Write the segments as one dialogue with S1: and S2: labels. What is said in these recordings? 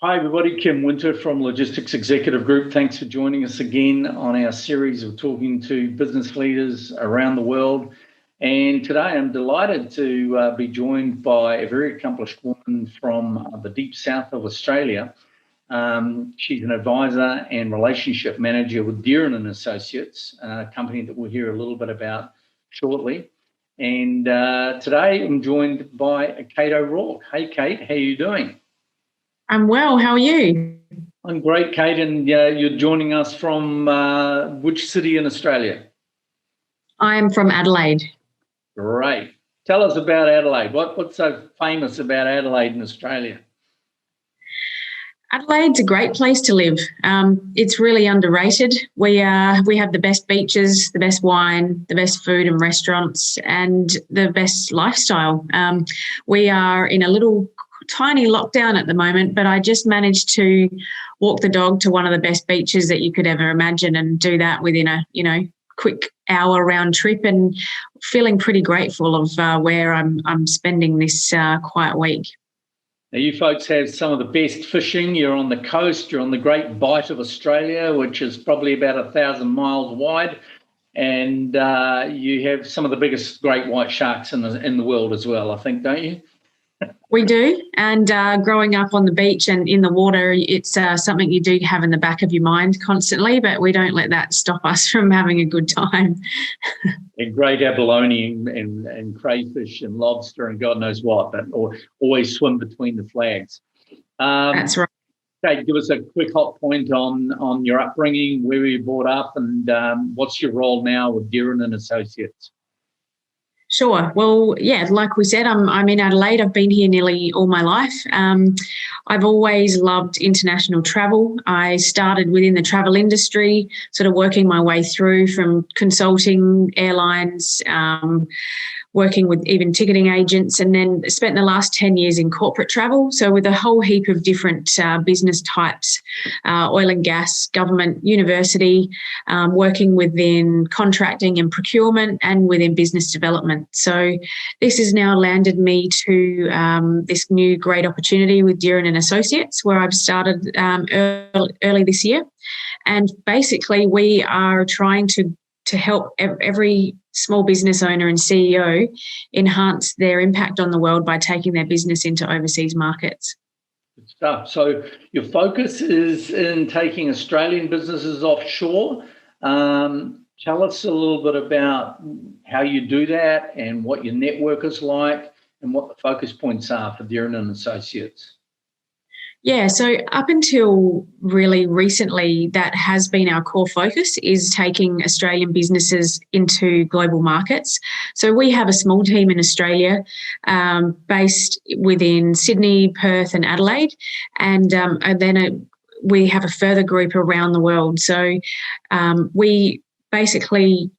S1: Hi, everybody. Kim Winter from Logistics Executive Group. Thanks for joining us again on our series of talking to business leaders around the world. And today I'm delighted to be joined by a very accomplished woman from the deep south of Australia. She's an advisor and relationship manager with Dearin Associates, a company that we'll hear a little bit about shortly. And today I'm joined by Kate O'Rourke. Hey, Kate, how are you doing?
S2: I'm well. How are you?
S1: I'm great, Kate, and you're joining us from which city in Australia?
S2: I'm from Adelaide.
S1: Great. Tell us about Adelaide. What's so famous about Adelaide in Australia?
S2: Adelaide's a great place to live. It's really underrated. We have the best beaches, the best wine, the best food and restaurants, and the best lifestyle. We are in a little tiny lockdown at the moment, but I just managed to walk the dog to one of the best beaches that you could ever imagine and do that within a quick hour round trip, and feeling pretty grateful of where I'm spending this quiet week.
S1: Now, you folks have some of the best fishing. You're on the coast. You're on the Great Bight of Australia, which is probably about 1,000 miles wide, and you have some of the biggest great white sharks in the world as well, I think, don't you?
S2: We do, and growing up on the beach and in the water, it's something you do have in the back of your mind constantly, but we don't let that stop us from having a good time.
S1: And great abalone and crayfish and lobster and God knows what, but always swim between the flags.
S2: That's right.
S1: Okay, give us a quick hot point on your upbringing, where were you brought up, and what's your role now with Dearin Associates?
S2: Sure. Well, yeah, like we said, I'm in Adelaide. I've been here nearly all my life. I've always loved international travel. I started within the travel industry, sort of working my way through from consulting, airlines, working with even ticketing agents, and then spent the last 10 years in corporate travel. So with a whole heap of different business types, oil and gas, government, university, working within contracting and procurement and within business development. So this has now landed me to this new great opportunity with Dearin Associates, where I've started early this year. And basically we are trying to help every small business owner and CEO enhance their impact on the world by taking their business into overseas markets.
S1: Good stuff. So your focus is in taking Australian businesses offshore. Tell us a little bit about how you do that and what your network is like and what the focus points are for Dearin Associates.
S2: Yeah, so up until really recently, that has been our core focus, is taking Australian businesses into global markets. So we have a small team in Australia based within Sydney, Perth and Adelaide, and then we have a further group around the world. So we basically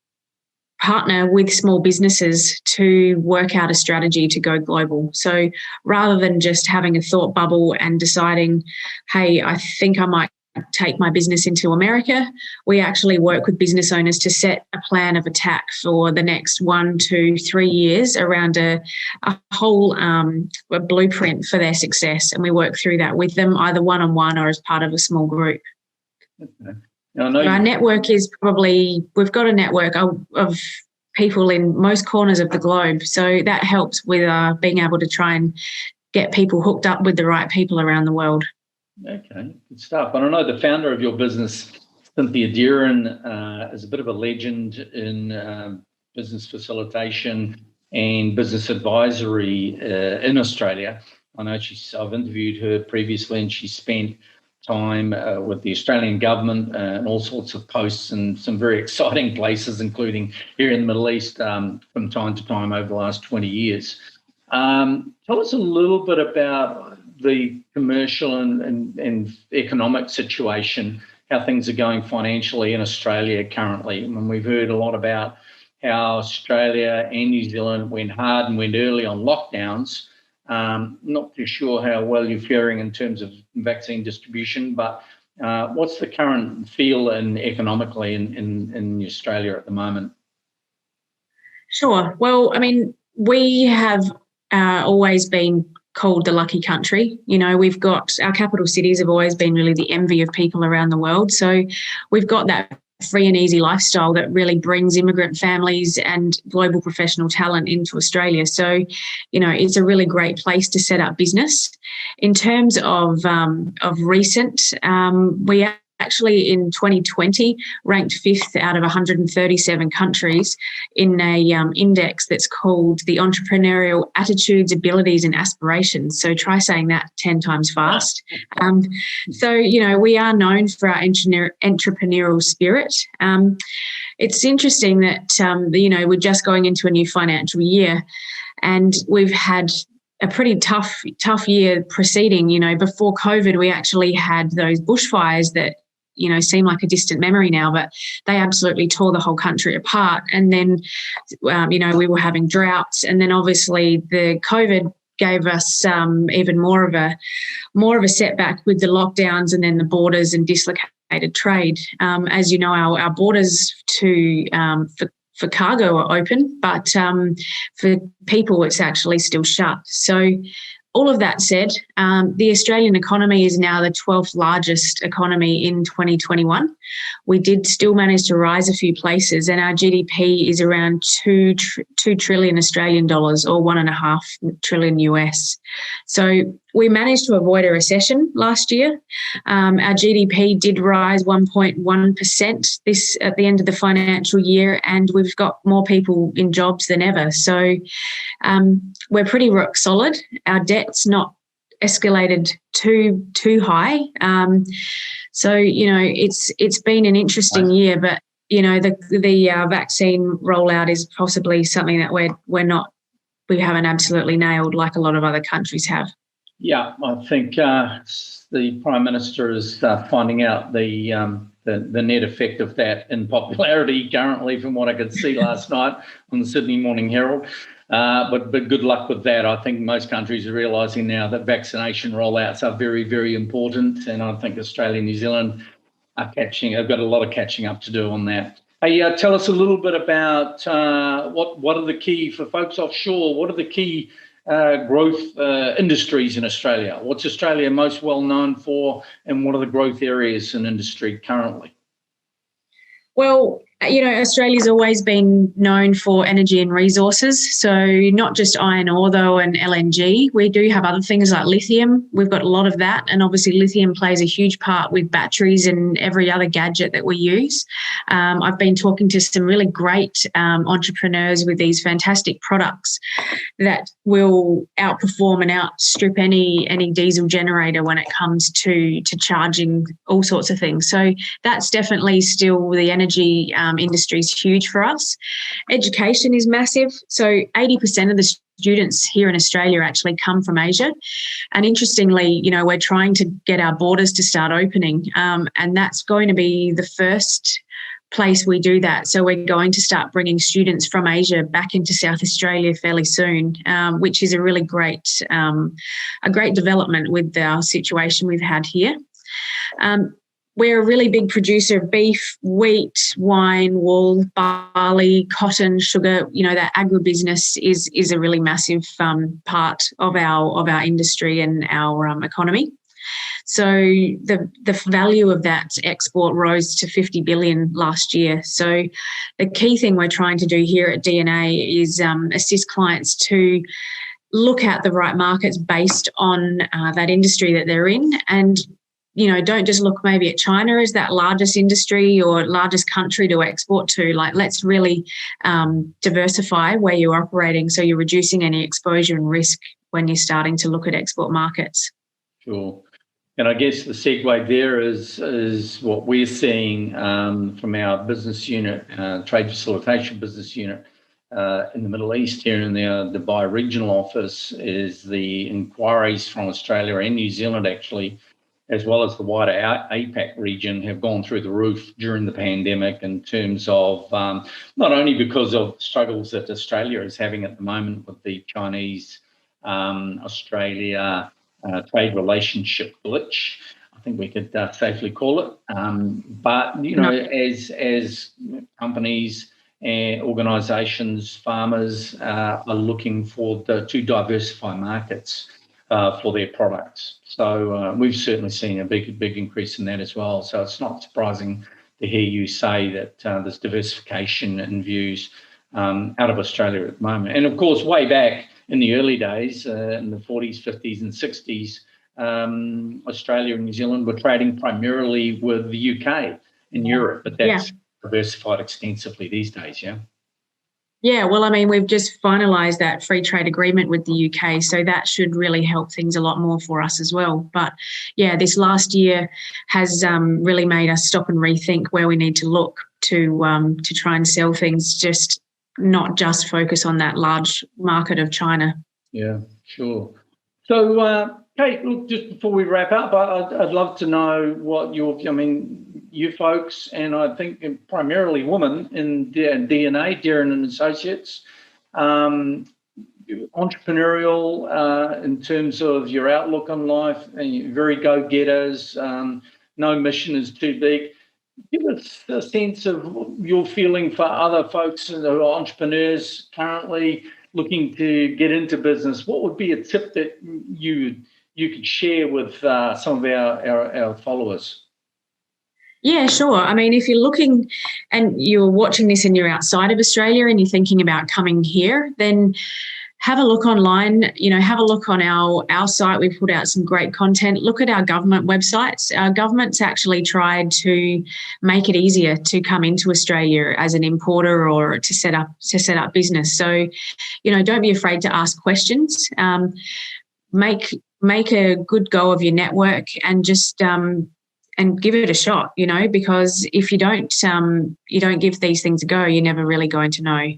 S2: partner with small businesses to work out a strategy to go global. So rather than just having a thought bubble and deciding, hey, I think I might take my business into America, we actually work with business owners to set a plan of attack for the next 1, 2, 3 years around a whole a blueprint for their success. And we work through that with them, either one-on-one or as part of a small group.
S1: Okay.
S2: Our network is we've got a network of people in most corners of the globe. So that helps with being able to try and get people hooked up with the right people around the world.
S1: Okay, good stuff. And I know the founder of your business, Cynthia Dearin, is a bit of a legend in business facilitation and business advisory in Australia. I know I've interviewed her previously, and she spent time with the Australian government and all sorts of posts in some very exciting places, including here in the Middle East from time to time over the last 20 years. Tell us a little bit about the commercial and economic situation, how things are going financially in Australia currently. I mean, we've heard a lot about how Australia and New Zealand went hard and went early on lockdowns. Not too sure how well you're faring in terms of vaccine distribution, but what's the current feel economically in Australia at the moment?
S2: Sure. Well, I mean, we have always been called the lucky country. We've got our capital cities have always been really the envy of people around the world. So we've got that free and easy lifestyle that really brings immigrant families and global professional talent into Australia. So, it's a really great place to set up business. In terms of recent, we actually in 2020 ranked 5th out of 137 countries in a index that's called the Entrepreneurial Attitudes, Abilities and Aspirations. So try saying that 10 times fast. We are known for our entrepreneurial spirit. It's interesting that, we're just going into a new financial year and we've had a pretty tough year preceding. Before COVID, we actually had those bushfires that seem like a distant memory now, but they absolutely tore the whole country apart. And then, we were having droughts, and then obviously the COVID gave us even more of a setback with the lockdowns, and then the borders and dislocated trade. As you know, our borders for cargo are open, but for people, it's actually still shut. So all of that said, the Australian economy is now the 12th largest economy in 2021. We did still manage to rise a few places, and our GDP is around 2 trillion Australian dollars, or $1.5 trillion US. So we managed to avoid a recession last year. Our GDP did rise 1.1% at the end of the financial year, and we've got more people in jobs than ever. So we're pretty rock solid. Our debt's not escalated too high. It's been an interesting year, but the vaccine rollout is possibly something that we haven't absolutely nailed like a lot of other countries have.
S1: Yeah, I think the Prime Minister is finding out the net effect of that in popularity currently, from what I could see last night on the Sydney Morning Herald. But good luck with that. I think most countries are realising now that vaccination rollouts are very, very important, and I think Australia and New Zealand have got a lot of catching up to do on that. Hey, tell us a little bit about what are the key, for folks offshore, what are the key growth industries in Australia? What's Australia most well known for, and what are the growth areas in industry currently?
S2: Well, Australia's always been known for energy and resources. So not just iron ore, though, and LNG. We do have other things like lithium. We've got a lot of that. And obviously lithium plays a huge part with batteries and every other gadget that we use. I've been talking to some really great entrepreneurs with these fantastic products that will outperform and outstrip any diesel generator when it comes to charging all sorts of things. So that's definitely still the energy industry is huge for us. Education is massive. So 80% of the students here in Australia actually come from Asia. And interestingly, we're trying to get our borders to start opening. And that's going to be the first place we do that. So we're going to start bringing students from Asia back into South Australia fairly soon, which is a really great development with our situation we've had here. We're a really big producer of beef, wheat, wine, wool, barley, cotton, sugar. That agribusiness is a really massive part of our industry and our economy. So the value of that export rose to 50 billion last year. So the key thing we're trying to do here at DNA is assist clients to look at the right markets based on that industry that they're in, and don't just look maybe at China as that largest industry or largest country to export to. Let's really diversify where you're operating so you're reducing any exposure and risk when you're starting to look at export markets.
S1: Sure. And I guess the segue there is what we're seeing from our business unit, trade facilitation business unit in the Middle East here in the Dubai regional office, is the inquiries from Australia and New Zealand actually, as well as the wider APAC region, have gone through the roof during the pandemic in terms of not only because of struggles that Australia is having at the moment with the Chinese Australia trade relationship glitch, I think we could safely call it. But as companies and organisations, farmers are looking to diversify markets. for their products. So we've certainly seen a big increase in that as well. So it's not surprising to hear you say that there's diversification in views out of Australia at the moment. And of course, way back in the early days, in the 40s, 50s and 60s, Australia and New Zealand were trading primarily with the UK and Europe, but that's diversified extensively these days, yeah?
S2: Yeah, well, I mean, we've just finalised that free trade agreement with the UK, so that should really help things a lot more for us as well. But yeah, this last year has really made us stop and rethink where we need to look to try and sell things, just not just focus on that large market of China.
S1: Yeah, sure. So, Kate, look, just before we wrap up, I'd love to know what you folks, and I think primarily women in DNA, Dearin Associates, entrepreneurial in terms of your outlook on life, and you're very go-getters, no mission is too big. Give us a sense of your feeling for other folks who are entrepreneurs currently looking to get into business. What would be a tip that you could share with some of our followers?
S2: Yeah, sure. I mean, if you're looking and you're watching this and you're outside of Australia and you're thinking about coming here, then have a look online, have a look on our site. We put out some great content. Look at our government websites. Our government's actually tried to make it easier to come into Australia as an importer or to set up business. So, don't be afraid to ask questions. Make a good go of your network and just and give it a shot, because if you don't give these things a go, you're never really going to know.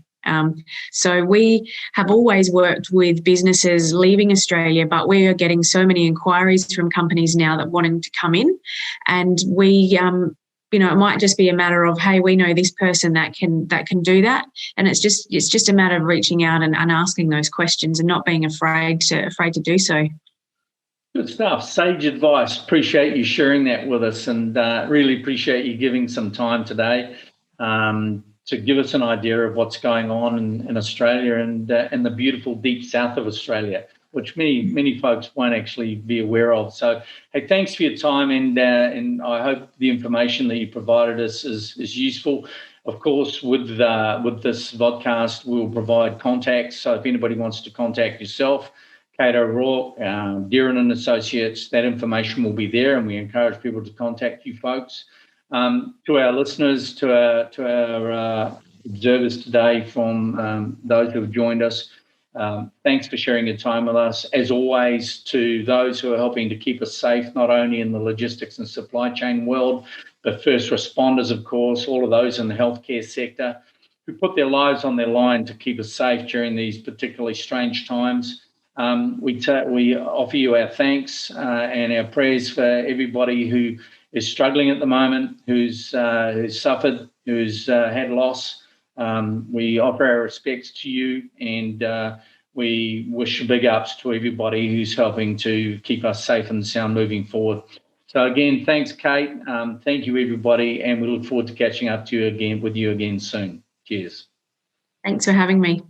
S2: So we have always worked with businesses leaving Australia, but we are getting so many inquiries from companies now that wanting to come in, and we, it might just be a matter of, hey, we know this person that can do that, and it's just a matter of reaching out and asking those questions and not being afraid to do so.
S1: Good stuff. Sage advice. Appreciate you sharing that with us, and really appreciate you giving some time today to give us an idea of what's going on in Australia and the beautiful deep south of Australia, which many folks won't actually be aware of. So, hey, thanks for your time, and I hope the information that you provided us is useful. Of course, with this vodcast, we'll provide contacts. So if anybody wants to contact yourself, Kate O'Rourke, Dearin Associates, that information will be there, and we encourage people to contact you folks. To our listeners, to our observers today, from those who have joined us, thanks for sharing your time with us. As always, to those who are helping to keep us safe, not only in the logistics and supply chain world, but first responders, of course, all of those in the healthcare sector who put their lives on their line to keep us safe during these particularly strange times. We offer you our thanks and our prayers for everybody who is struggling at the moment, who's suffered, who's had loss. We offer our respects to you, and we wish big ups to everybody who's helping to keep us safe and sound moving forward. So again, thanks, Kate. Thank you, everybody, and we look forward to catching up with you again soon. Cheers.
S2: Thanks for having me.